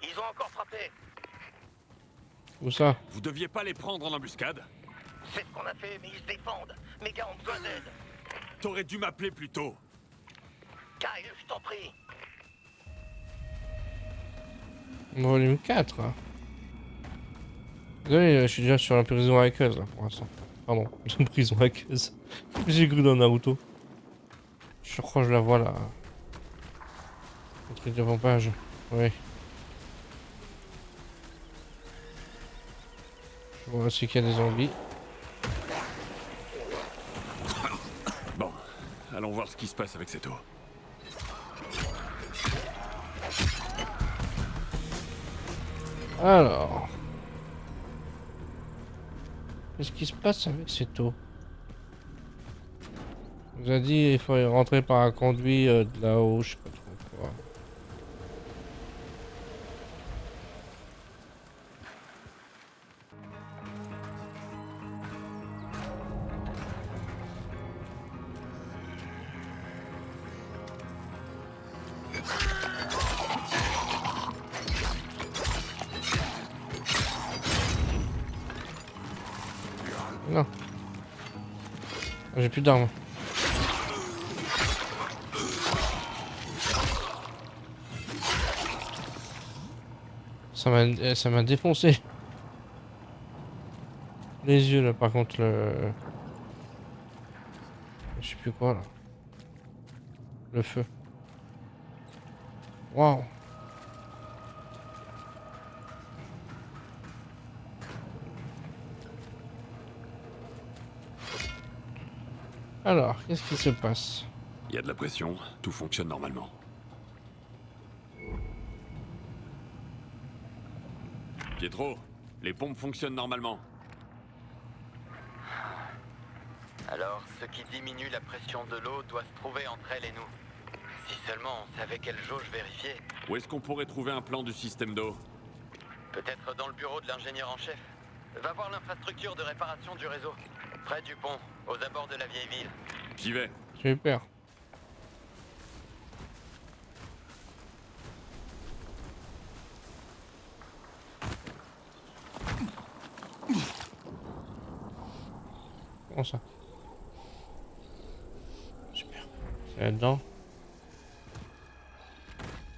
Ils ont encore frappé. Où ça? Vous deviez pas les prendre en embuscade? C'est ce qu'on a fait, mais ils se défendent. Mes gars ont besoin d'aide. T'aurais dû m'appeler plus tôt. Kyle, je t'en prie. Volume 4. Hein. Désolé, je suis déjà sur la prison aqueuse là pour l'instant. Pardon, la prison aqueuse. J'ai cru dans Naruto. Je crois que je la vois là. Le truc de pompage. Oui. Je vois aussi qu'il y a des zombies. Bon, allons voir ce qui se passe avec cette eau. Alors. Qu'est-ce qui se passe avec cette eau? On nous a dit il faut y rentrer par un conduit de là-haut, je sais pas trop quoi. Non. J'ai plus d'armes. Ça m'a défoncé. Les yeux là par contre le. Je sais plus quoi là. Le feu. Waouh. Alors, qu'est-ce qui se passe? Il y a de la pression, tout fonctionne normalement. Pietro, les pompes fonctionnent normalement. Alors, ce qui diminue la pression de l'eau doit se trouver entre elle et nous. Si seulement on savait quelle jauge vérifier. Où est-ce qu'on pourrait trouver un plan du système d'eau? Peut-être dans le bureau de l'ingénieur en chef. Va voir l'infrastructure de réparation du réseau. Près du pont, aux abords de la vieille ville. J'y vais. Super. Comment ça? Super. C'est là-dedans.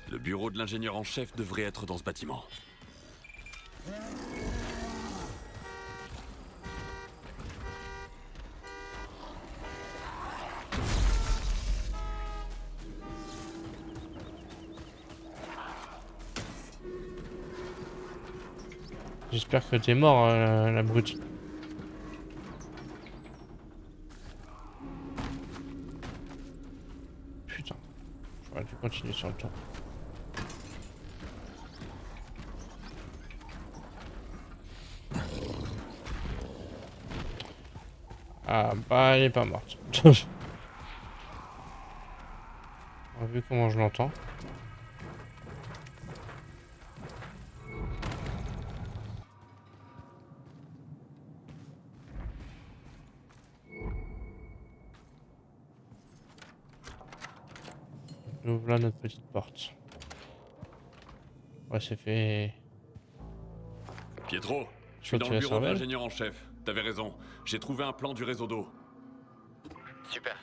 Le bureau de l'ingénieur en chef devrait être dans ce bâtiment. J'espère que t'es mort, la brute. Putain. J'aurais dû continuer sur le tour. Ah bah elle est pas morte. On a vu comment je l'entends. Ouvre là notre petite porte. Ouais, c'est fait. Pietro, je suis Faut dans tirer le la bureau de cervelle. l'ingénieur en chef. T'avais raison, j'ai trouvé un plan du réseau d'eau. Super.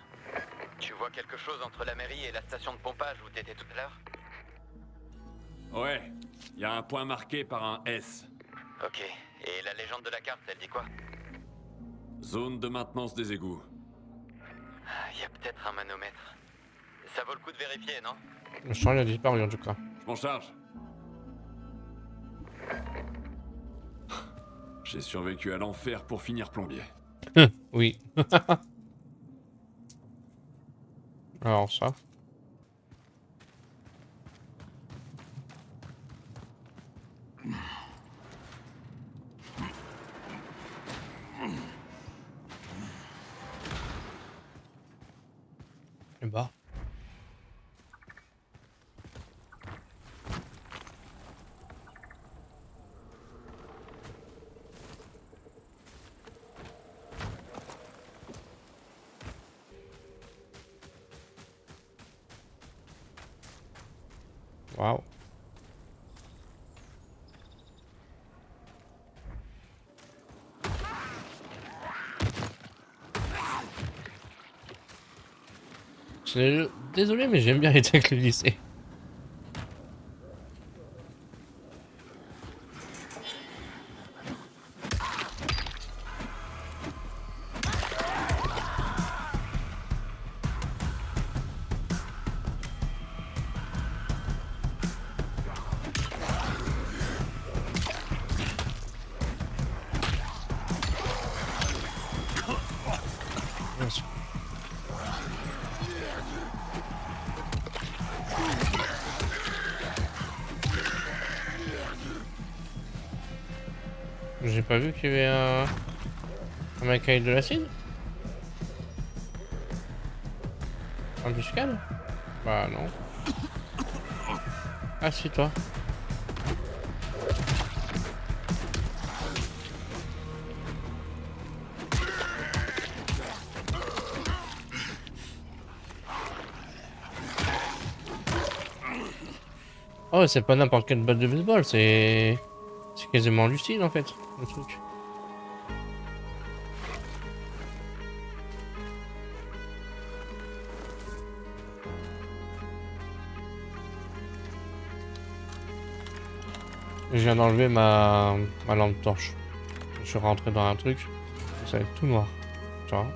Tu vois quelque chose entre la mairie et la station de pompage où t'étais tout à l'heure? Ouais, il y a un point marqué par un S. Ok. Et la légende de la carte, elle dit quoi? Zone de maintenance des égouts. Il y a peut-être un manomètre. Ça vaut le coup de vérifier, non? Le champ il a disparu en tout cas. Je m'en charge. J'ai survécu à l'enfer pour finir plombier. Oui. Alors ça. Et bah. Waouh. Désolé, mais j'aime bien les tacles glissés. J'ai pas vu qu'il y avait un mec avec de l'acide. Embuscade? Bah non. Ah si toi. Oh c'est pas n'importe quelle batte de baseball, c'est quasiment lucide en fait le truc. Je viens d'enlever ma lampe torche. Je suis rentré dans un truc, ça va être tout noir. Tu vois.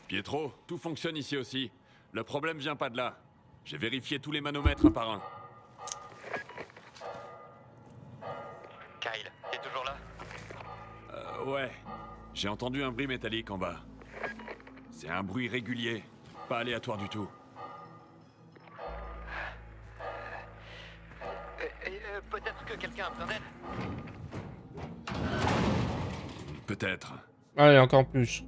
Pietro, tout fonctionne ici aussi. Le problème vient pas de là. J'ai vérifié tous les manomètres un par un. Kyle, t'es toujours là? Ouais. J'ai entendu un bruit métallique en bas. C'est un bruit régulier, pas aléatoire du tout. Peut-être que quelqu'un a besoin d'aide? Peut-être. Allez, encore plus.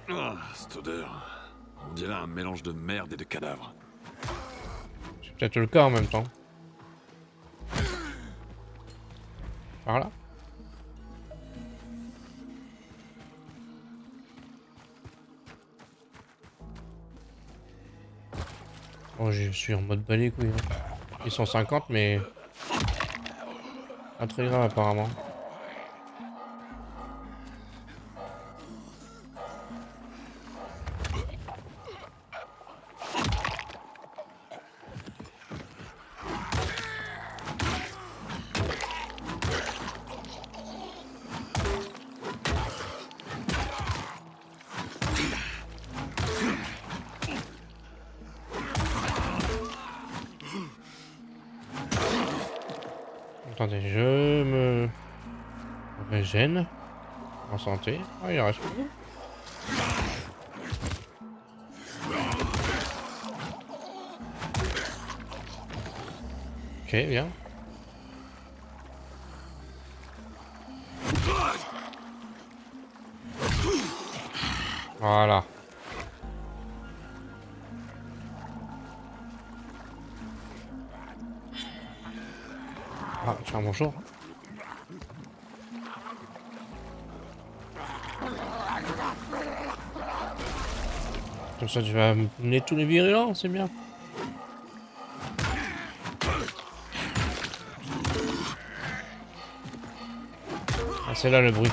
Ah, cette odeur. On dirait un mélange de merde et de cadavres. C'est peut-être le cas en même temps. Par là. Oh, je suis en mode balai couilles. Hein. Ils sont 50 mais... pas très grave apparemment. Attendez, je me régène en santé. Ah, il reste plus. Ok, bien. Voilà. Ah, tiens, bonjour. Comme ça, tu vas mener tous les virulents, c'est bien. Ah, c'est là le bruit.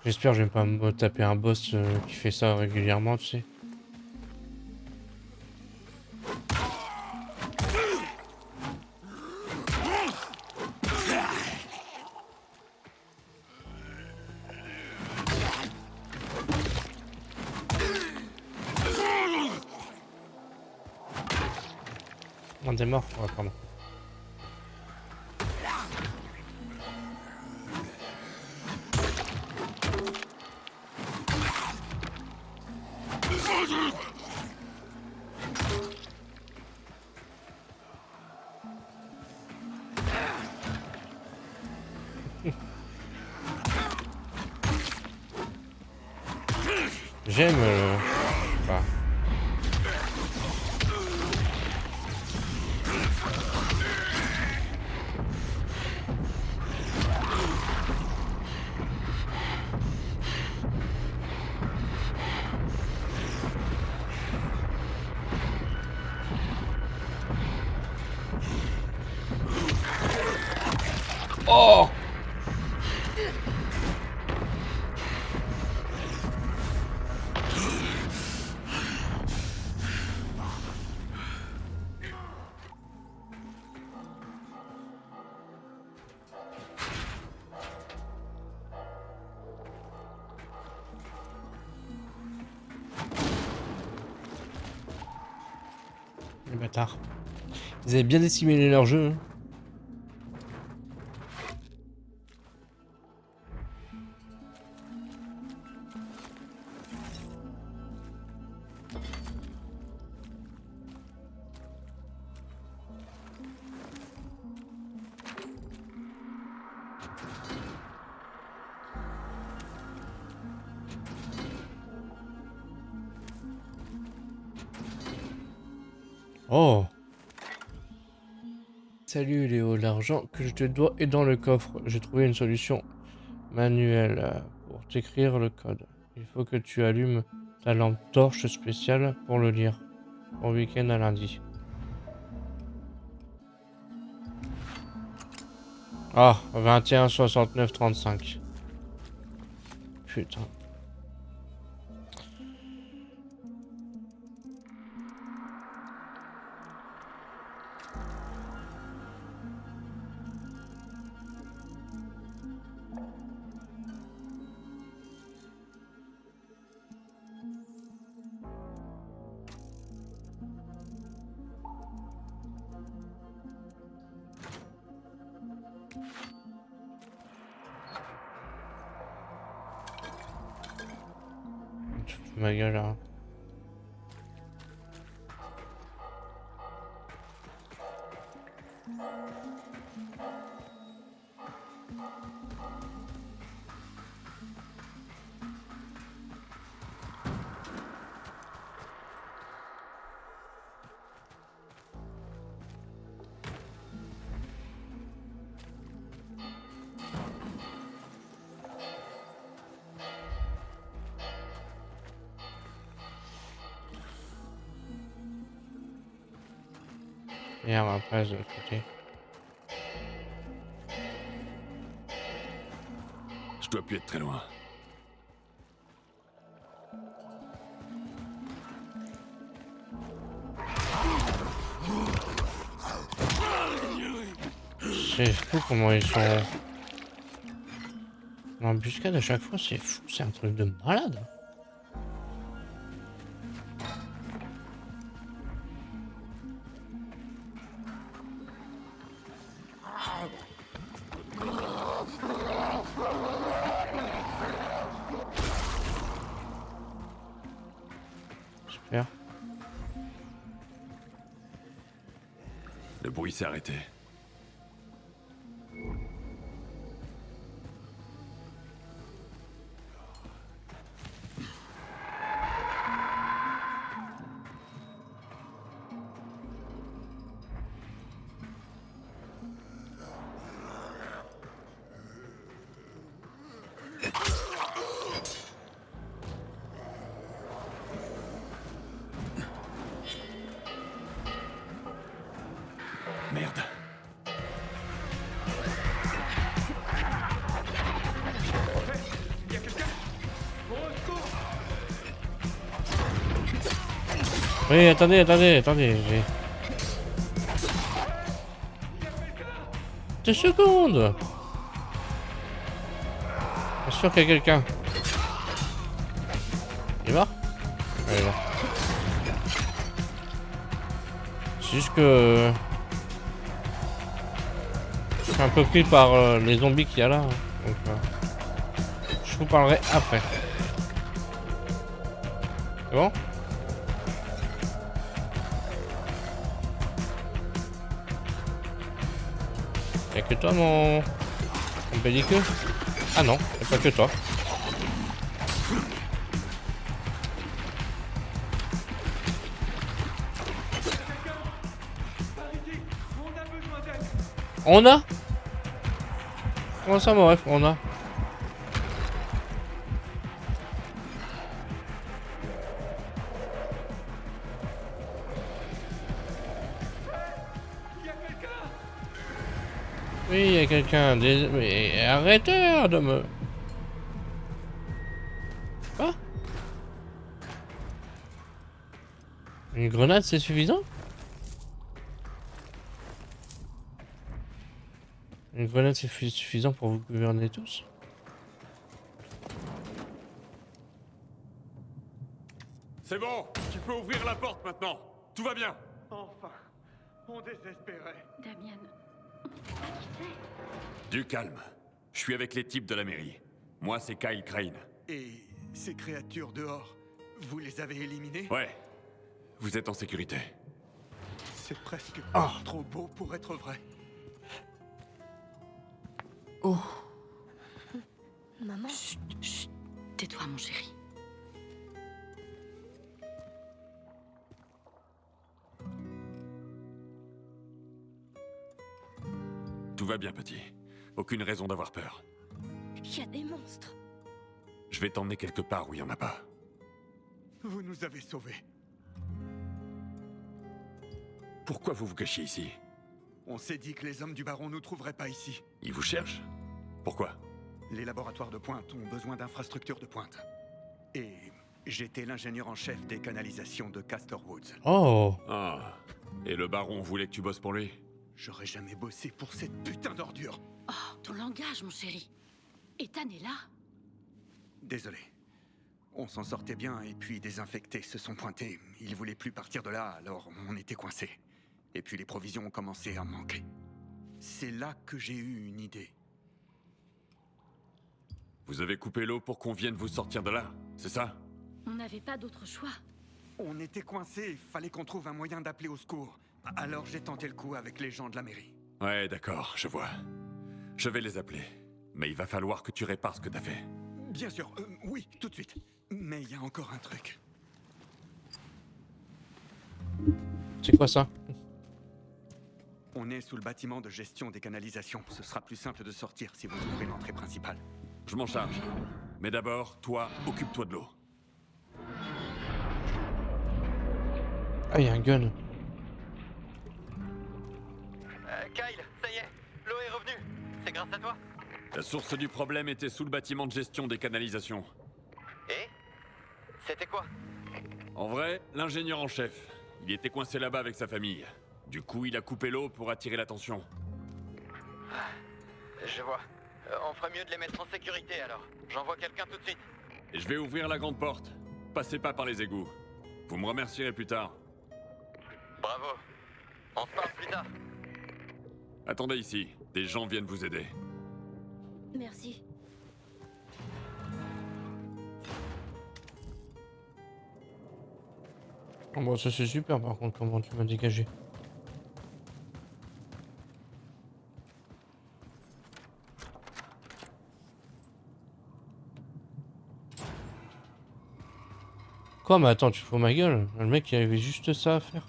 J'espère que je vais pas me taper un boss qui fait ça régulièrement, tu sais. On est mort? Ouais, pardon. J'aime bah. Oh! Les bâtards. Ils avaient bien dissimulé leur jeu. Hein. Oh! Salut Léo, l'argent que je te dois est dans le coffre. J'ai trouvé une solution manuelle pour t'écrire le code. Il faut que tu allumes ta lampe torche spéciale pour le lire. Bon week-end à lundi. Ah, 21 69 35. Putain. Tu te fous de ma gueule là. Et on va passer de l'autre côté. Je dois plus être très loin. C'est fou comment ils sont... L'embuscade à chaque fois, c'est fou, c'est un truc de malade. Super. Le bruit s'est arrêté. Merde. Oui, attendez. 2 secondes. Bien sûr qu'il y a quelqu'un. Il est mort? Ouais, il est mort. C'est juste que... je suis un peu pris par les zombies qu'il y a là. Hein. Donc, je vous parlerai après. C'est bon? Y'a que toi mon belliqueux? Ah non, y'a pas que toi. On a? Comment ça mon ref? On a? Oui, il y a quelqu'un. Mais arrêtez de me... Quoi? Une grenade, c'est suffisant? Une grenade, c'est suffisant pour vous gouverner tous? C'est bon, tu peux ouvrir la porte maintenant. Tout va bien. Enfin, on désespérait. Damien, à qui c'est? Du calme. Je suis avec les types de la mairie. Moi, c'est Kyle Crane. Et ces créatures dehors, vous les avez éliminées? Ouais. Vous êtes en sécurité. C'est presque Ah. trop beau pour être vrai. Oh. Maman. Chut, chut. Tais-toi, mon chéri. Tout va bien, petit. Aucune raison d'avoir peur. Il y a des monstres. Je vais t'emmener quelque part où il n'y en a pas. Vous nous avez sauvés. Pourquoi vous vous cachez ici? On s'est dit que les hommes du baron nous trouveraient pas ici. Ils vous cherchent? Pourquoi? Les laboratoires de pointe ont besoin d'infrastructures de pointe. Et j'étais l'ingénieur en chef des canalisations de Castor Woods. Oh. Ah. Et le baron voulait que tu bosses pour lui? J'aurais jamais bossé pour cette putain d'ordure. Oh, ton langage, mon chéri. Ethan est là. Désolé. On s'en sortait bien et puis des infectés se sont pointés. Ils voulaient plus partir de là, alors on était coincés. Et puis les provisions ont commencé à manquer. C'est là que j'ai eu une idée. Vous avez coupé l'eau pour qu'on vienne vous sortir de là, c'est ça? On n'avait pas d'autre choix. On était coincés, fallait qu'on trouve un moyen d'appeler au secours. Alors j'ai tenté le coup avec les gens de la mairie. Ouais, d'accord, je vois. Je vais les appeler. Mais il va falloir que tu répares ce que t'as fait. Bien sûr, oui, tout de suite. Mais il y a encore un truc. C'est quoi ça? On est sous le bâtiment de gestion des canalisations. Ce sera plus simple de sortir si vous ouvrez l'entrée principale. Je m'en charge. Mais d'abord, toi, occupe-toi de l'eau. Ah, il y a un gun. Kyle, ça y est, l'eau est revenue. C'est grâce à toi. La source du problème était sous le bâtiment de gestion des canalisations. Et c'était quoi? En vrai, l'ingénieur en chef. Il était coincé là-bas avec sa famille. Du coup, il a coupé l'eau pour attirer l'attention. Je vois. On ferait mieux de les mettre en sécurité alors. J'envoie quelqu'un tout de suite. Et je vais ouvrir la grande porte. Passez pas par les égouts. Vous me remercierez plus tard. Bravo. On se parle plus tard. Attendez ici. Des gens viennent vous aider. Merci. Oh, bon, ça c'est super par contre, comment tu m'as dégagé. Quoi, mais attends, tu fous ma gueule? Le mec il avait juste ça à faire.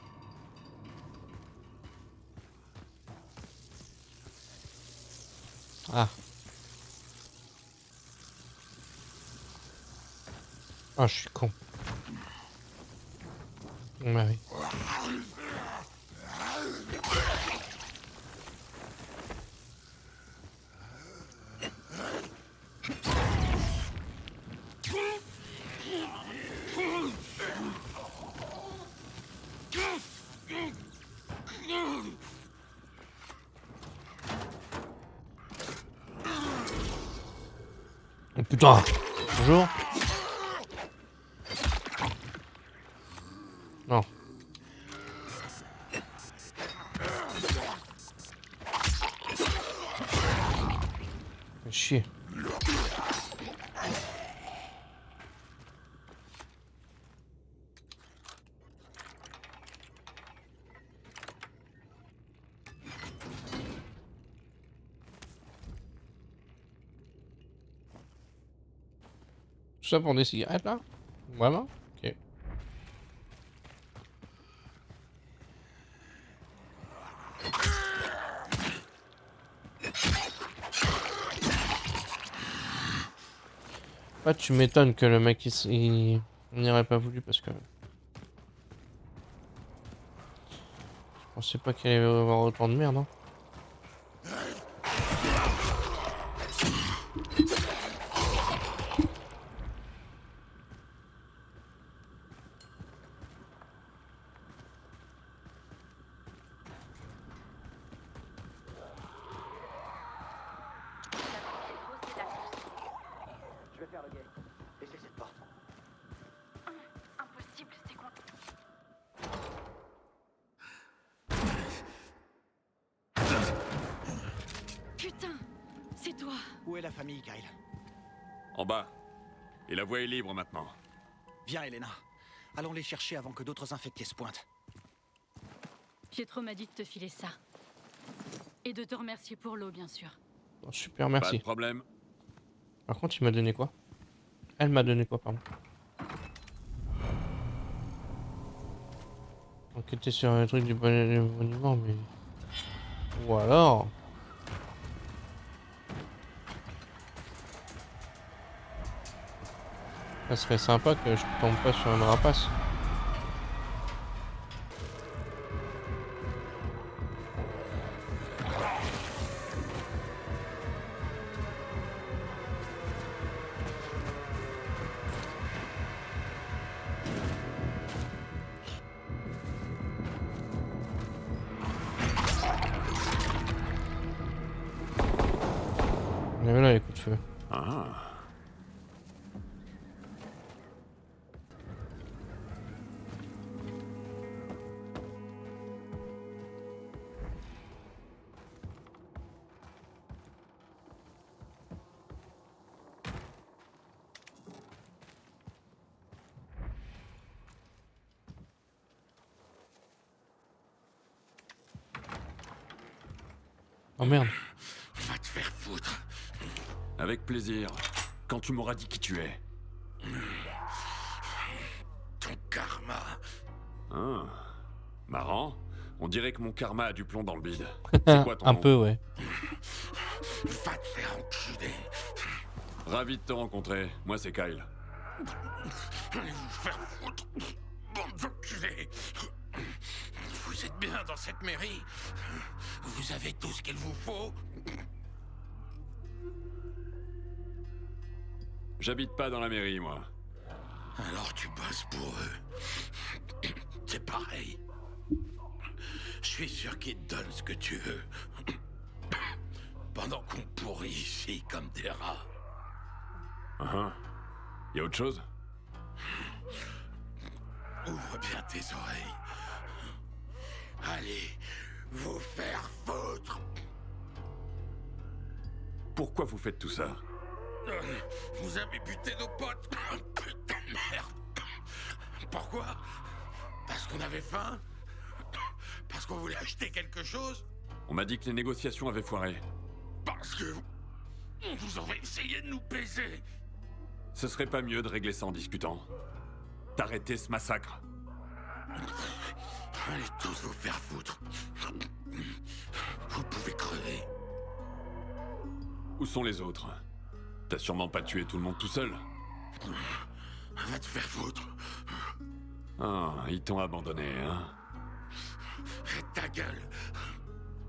Ah. Ah, je suis con. Bah oui. Oh putain! Bonjour? Non. Fais chier. Tout ça pour des cigarettes là? Vraiment? Ok. Ah, tu m'étonnes que le mec il n'aurait pas voulu parce que je pensais pas qu'il allait y avoir autant de merde. Hein. Où est la famille, Kyle? En bas. Et la voie est libre maintenant. Viens, Elena. Allons les chercher avant que d'autres infectés se pointent. Pietro m'a dit de te filer ça. Et de te remercier pour l'eau, bien sûr. Oh, super, Pas merci. de problème. Par contre, il m'a donné quoi? Elle m'a donné quoi, pardon? Enquêter sur un truc du monument, mais... Ou alors... Ça serait sympa que je tombe pas sur une rapace. On avait là les coups de feu. Ah. Oh merde. Va te faire foutre. Avec plaisir. Quand tu m'auras dit qui tu es. Ton karma. Ah. Marrant. On dirait que mon karma a du plomb dans le bide. C'est quoi ton Un nom? peu, ouais. Va te faire enculer. Ravi de te rencontrer. Moi, c'est Kyle. Allez vous faire foutre. Bande d'enculés. Vous êtes bien dans cette mairie. Vous avez tout ce qu'il vous faut. J'habite pas dans la mairie, moi. Alors tu bosses pour eux. C'est pareil. Je suis sûr qu'ils te donnent ce que tu veux. Pendant qu'on pourrit ici comme des rats. Y a autre chose? Ouvre bien tes oreilles. Allez vous faire foutre. Pourquoi vous faites tout ça? Vous avez buté nos potes. Putain de merde. Pourquoi? Parce qu'on avait faim? Parce qu'on voulait acheter quelque chose? On m'a dit que les négociations avaient foiré. Parce que vous avez essayé de nous baiser. Ce serait pas mieux de régler ça en discutant? D'arrêter ce massacre? Allez tous vous faire foutre. Vous pouvez crever. Où sont les autres? T'as sûrement pas tué tout le monde tout seul? Va te faire foutre. Ah, ils t'ont abandonné, hein? Fais ta gueule.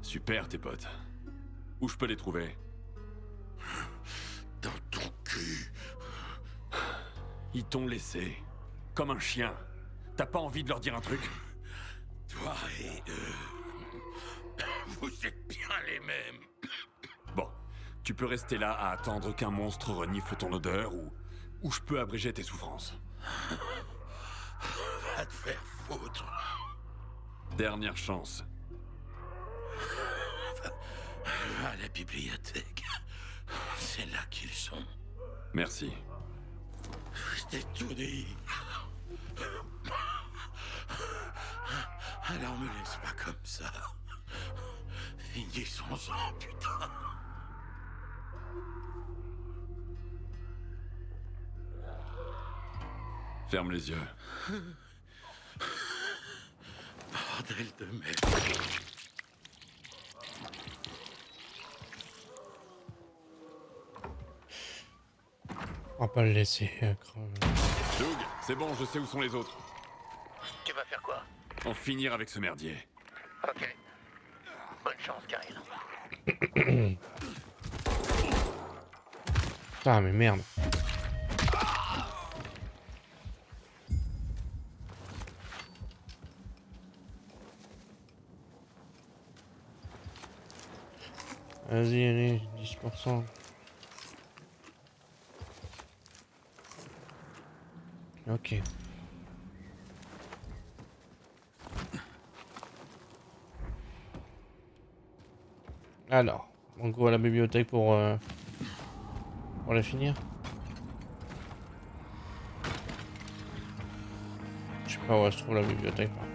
Super, tes potes. Où je peux les trouver? Dans ton cul. Ils t'ont laissé. Comme un chien. T'as pas envie de leur dire un truc? Toi et eux. Vous êtes bien les mêmes. Bon, tu peux rester là à attendre qu'un monstre renifle ton odeur ou je peux abréger tes souffrances. Va te faire foutre. Dernière chance. Va à la bibliothèque. C'est là qu'ils sont. Merci. Je t'ai tout dit. Alors me laisse pas comme ça. Finissons-en, putain. Ferme les yeux. Bordel de merde. On va pas le laisser crever. Doug, c'est bon, je sais où sont les autres. Tu vas faire quoi? En finir avec ce merdier. Ok. Bonne chance, Kyle. Ah mais merde. Vas-y, allez, 10%. Ok. Alors, on go à la bibliothèque pour pour les finir. Je sais pas où elle se trouve la bibliothèque par contre.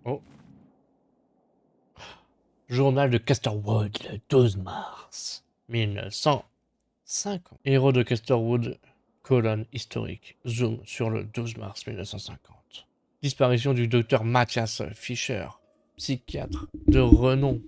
Oh. Journal de Casterwood, le 12 mars 1950. Héros de Casterwood, colonne historique. Zoom sur le 12 mars 1950. Disparition du docteur Matthias Fischer, psychiatre de renom.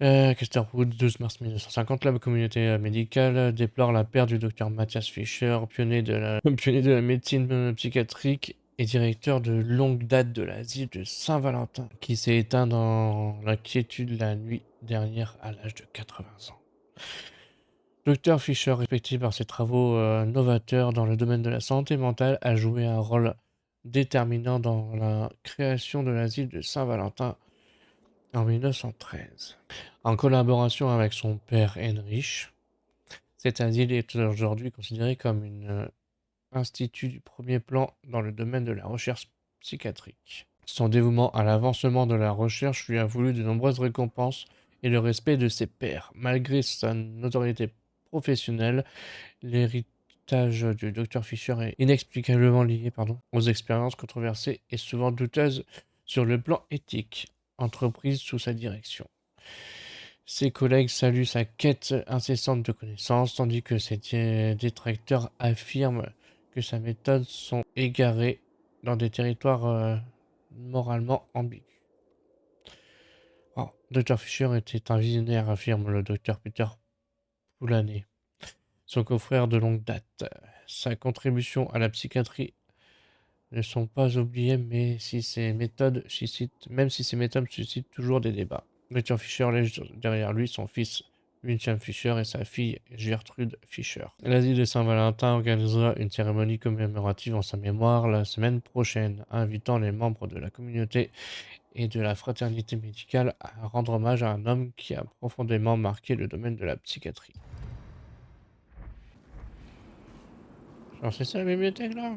Casterwood, 12 mars 1950, la communauté médicale déplore la perte du docteur Matthias Fischer, pionnier de la médecine psychiatrique et directeur de longue date de l'asile de Saint-Valentin, qui s'est éteint dans la quiétude la nuit dernière à l'âge de 80 ans. Dr Fischer, respecté par ses travaux novateurs dans le domaine de la santé mentale, a joué un rôle déterminant dans la création de l'asile de Saint-Valentin en 1913. En collaboration avec son père Heinrich, cet asile est aujourd'hui considéré comme un institut du premier plan dans le domaine de la recherche psychiatrique. Son dévouement à l'avancement de la recherche lui a valu de nombreuses récompenses et le respect de ses pairs. Malgré sa notoriété professionnelle, l'héritage du Dr Fischer est inexplicablement lié aux expériences controversées et souvent douteuses sur le plan éthique, entreprises sous sa direction. Ses collègues saluent sa quête incessante de connaissances, tandis que ses détracteurs affirment que ses méthodes sont égarées dans des territoires moralement ambigus. Oh, Dr Fischer était un visionnaire, affirme le Dr Peter Poulanet, son confrère de longue date. Sa contribution à la psychiatrie ne sont pas oubliées, même si ces méthodes suscitent toujours des débats. Dr Fischer laisse derrière lui son fils William Fischer et sa fille Gertrude Fischer. L'asile de Saint-Valentin organisera une cérémonie commémorative en sa mémoire la semaine prochaine, invitant les membres de la communauté et de la fraternité médicale à rendre hommage à un homme qui a profondément marqué le domaine de la psychiatrie. Genre c'est ça la bibliothèque là ?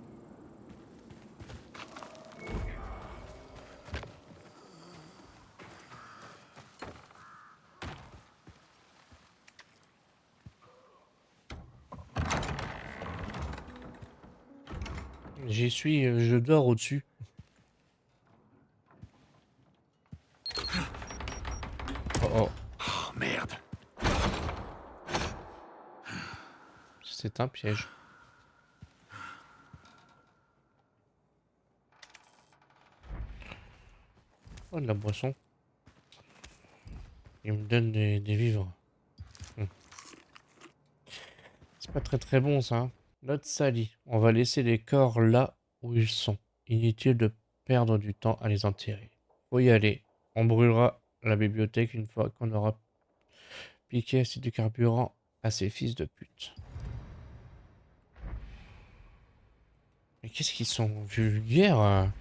J'y suis, je dors au-dessus. Oh oh. Oh merde. C'est un piège. Oh, de la boisson. Il me donne des vivres. C'est pas très bon ça. Hein. Note salie. On va laisser les corps là où ils sont. Inutile de perdre du temps à les enterrer. Faut y aller. On brûlera la bibliothèque une fois qu'on aura piqué assez de carburant à ces fils de pute. Mais qu'est-ce qu'ils sont vulgaires hein.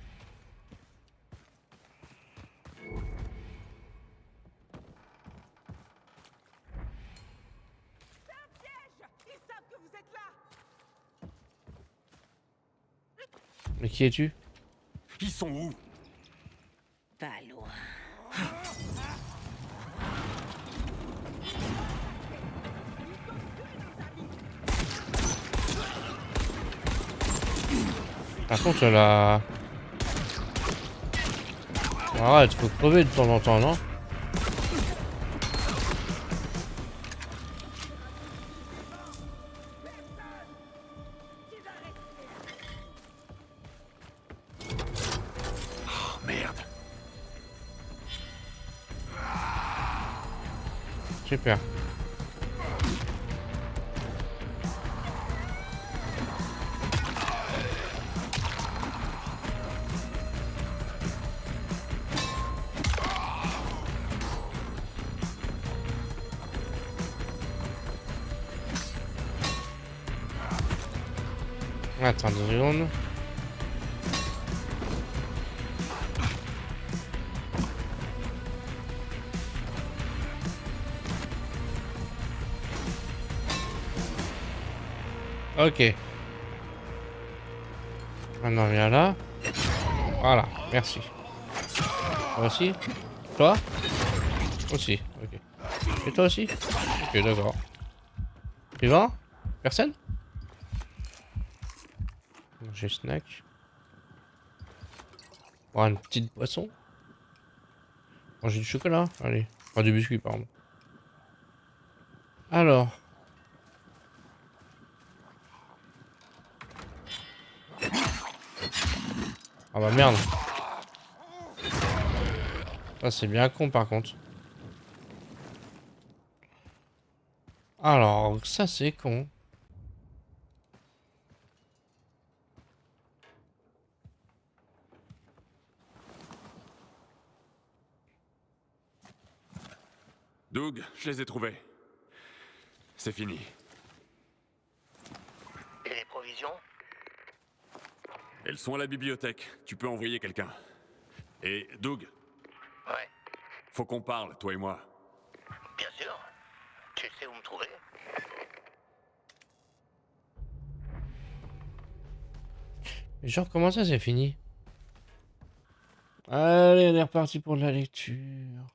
Mais qui es-tu? Ils sont où? Pas loin. Par contre la... Arrête, faut crever de temps en temps, non? Super. Attends 2 secondes. Ok. Maintenant, viens là. Voilà, merci. Toi aussi? Toi? Aussi, ok. Et toi aussi? Ok, d'accord. Suivant? Personne? J'ai snack. Bon, une petite boisson. Manger du chocolat, allez. Enfin, du biscuit, pardon. Alors. Ah bah merde. Ça, c'est bien con, par contre. Alors, ça, c'est con. Doug, je les ai trouvés. C'est fini. Et les provisions? Elles sont à la bibliothèque. Tu peux envoyer quelqu'un. Et Doug, Ouais, faut qu'on parle, toi et moi. bien sûr. Tu sais où me trouver? Mais genre, comment ça, c'est fini? Allez, on est reparti pour de la lecture.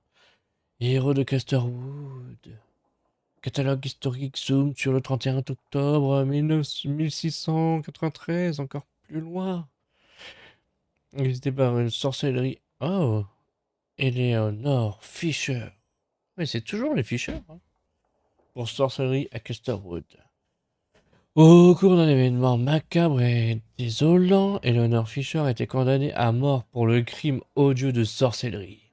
Héros de Casterwood. Catalogue historique zoom sur le 31 octobre 1693, encore plus loin. Existé par une sorcellerie. Oh, Eleanor Fisher. Mais c'est toujours les Fisher, hein, pour sorcellerie à Casterwood. Au cours d'un événement macabre et désolant, Eleanor Fisher a été condamnée à mort pour le crime odieux de sorcellerie.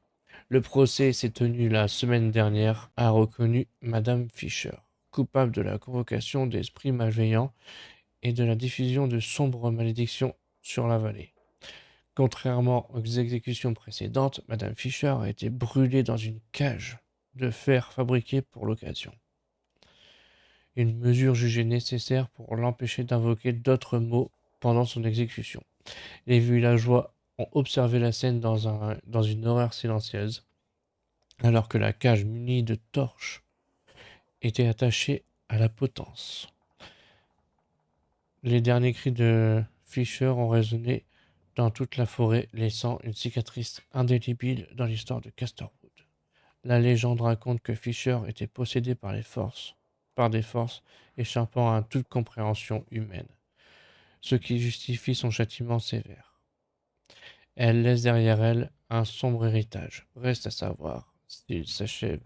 Le procès s'est tenu la semaine dernière, a reconnu Madame Fisher, coupable de la convocation d'esprits malveillants et de la diffusion de sombres malédictions sur la vallée. Contrairement aux exécutions précédentes, Madame Fisher a été brûlée dans une cage de fer fabriquée pour l'occasion. Une mesure jugée nécessaire pour l'empêcher d'invoquer d'autres mots pendant son exécution. Les villageois ont observé la scène dans une horreur silencieuse, alors que la cage munie de torches était attachée à la potence. Les derniers cris de Fisher ont résonné dans toute la forêt, laissant une cicatrice indélébile dans l'histoire de Casterwood. La légende raconte que Fisher était possédé par des forces échappant à toute compréhension humaine, ce qui justifie son châtiment sévère. Elle laisse derrière elle un sombre héritage. Reste à savoir s'il s'achève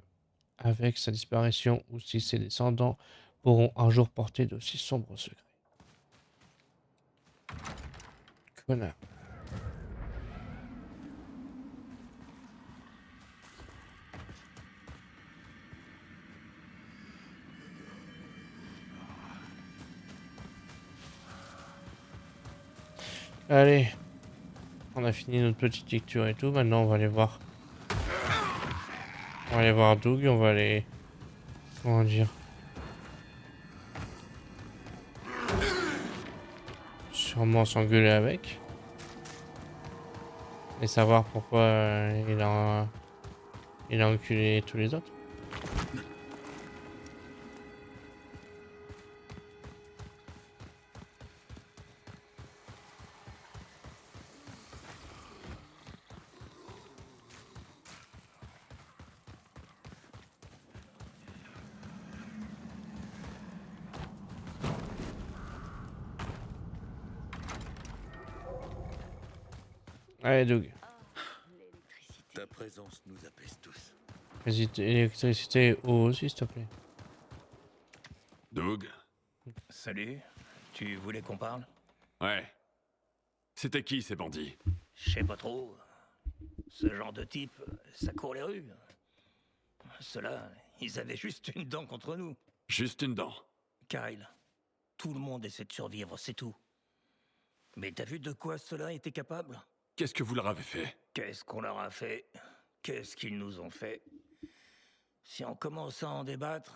avec sa disparition ou si ses descendants pourront un jour porter d'aussi sombres secrets. Connard. Allez, on a fini notre petite lecture et tout. Maintenant, on va aller voir. On va aller voir Doug. On va aller. Comment dire? Sûrement s'engueuler avec. Et savoir pourquoi il a enculé tous les autres. Allez, Doug. Ta présence nous apaise tous. Électricité, eau aussi, s'il te plaît. Doug? Salut. Tu voulais qu'on parle? Ouais. C'était qui ces bandits? Je sais pas trop. Ce genre de type, ça court les rues. Ceux-là, ils avaient juste une dent contre nous. Juste une dent. Kyle, tout le monde essaie de survivre, c'est tout. Mais t'as vu de quoi ceux-là étaient capables? Qu'est-ce que vous leur avez fait? Qu'est-ce qu'on leur a fait? Qu'est-ce qu'ils nous ont fait? Si on commence à en débattre,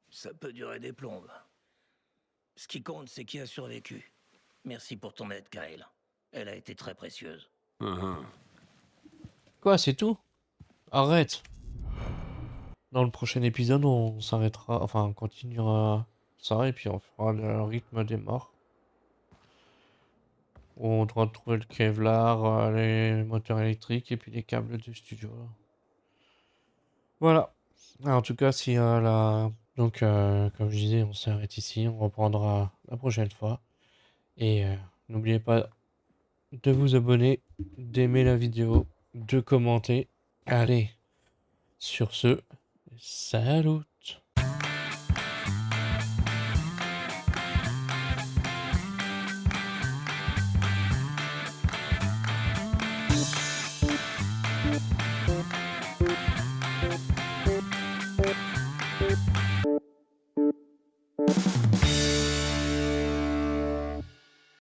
ça peut durer des plombes. Ce qui compte, c'est qui a survécu. Merci pour ton aide, Kyle. Elle a été très précieuse. Quoi, c'est tout? Arrête. Dans le prochain épisode, on s'arrêtera. Enfin, on continuera ça et puis on fera le rythme des morts. On doit trouver le Kevlar, les moteurs électriques et puis les câbles du studio. Voilà. En tout cas, si donc comme je disais, on s'arrête ici. On reprendra la prochaine fois. Et n'oubliez pas de vous abonner, d'aimer la vidéo, de commenter. Allez, sur ce, salut!